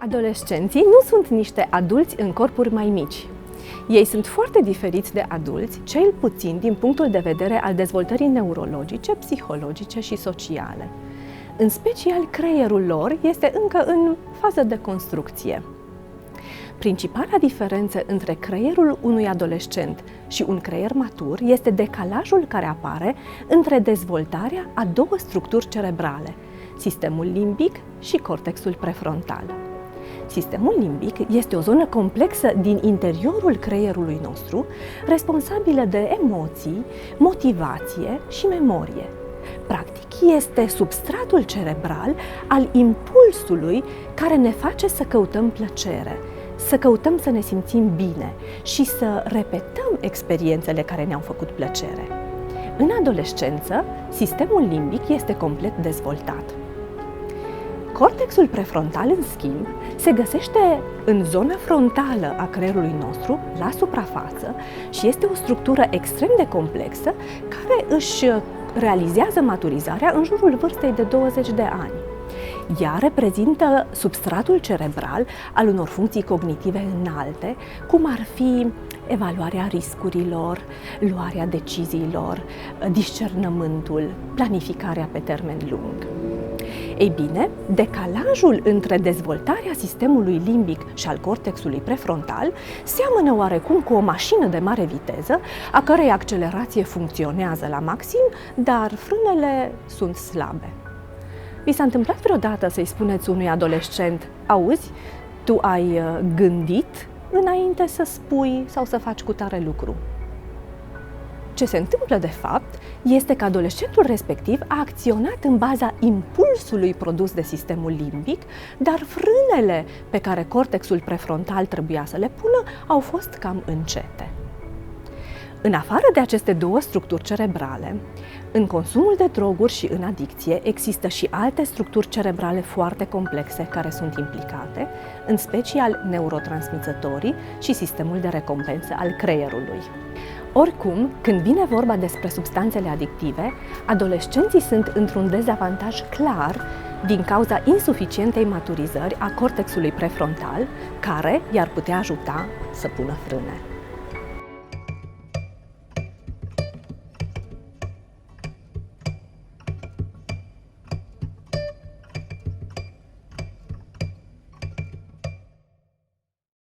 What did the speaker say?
Adolescenții nu sunt niște adulți în corpuri mai mici. Ei sunt foarte diferiți de adulți, cel puțin din punctul de vedere al dezvoltării neurologice, psihologice și sociale. În special, creierul lor este încă în fază de construcție. Principala diferență între creierul unui adolescent și un creier matur este decalajul care apare între dezvoltarea a două structuri cerebrale, sistemul limbic și cortexul prefrontal. Sistemul limbic este o zonă complexă din interiorul creierului nostru, responsabilă de emoții, motivație și memorie. Practic, este substratul cerebral al impulsului care ne face să căutăm plăcere, să căutăm să ne simțim bine și să repetăm experiențele care ne-au făcut plăcere. În adolescență, sistemul limbic este complet dezvoltat. Cortexul prefrontal, în schimb, se găsește în zona frontală a creierului nostru, la suprafață, și este o structură extrem de complexă care își realizează maturizarea în jurul vârstei de 20 de ani. Ea reprezintă substratul cerebral al unor funcții cognitive înalte, cum ar fi evaluarea riscurilor, luarea deciziilor, discernământul, planificarea pe termen lung. Ei bine, decalajul între dezvoltarea sistemului limbic și al cortexului prefrontal seamănă oarecum cu o mașină de mare viteză, a cărei accelerație funcționează la maxim, dar frânele sunt slabe. Vi s-a întâmplat vreodată să-i spuneți unui adolescent: auzi, tu ai gândit înainte să spui sau să faci cutare lucru? Ce se întâmplă de fapt este că adolescentul respectiv a acționat în baza impulsului produs de sistemul limbic, dar frânele pe care cortexul prefrontal trebuia să le pună au fost cam încete. În afară de aceste două structuri cerebrale, în consumul de droguri și în adicție există și alte structuri cerebrale foarte complexe care sunt implicate, în special neurotransmițătorii și sistemul de recompensă al creierului. Oricum, când vine vorba despre substanțele adictive, adolescenții sunt într-un dezavantaj clar din cauza insuficientei maturizări a cortexului prefrontal, care i-ar putea ajuta să pună frâne.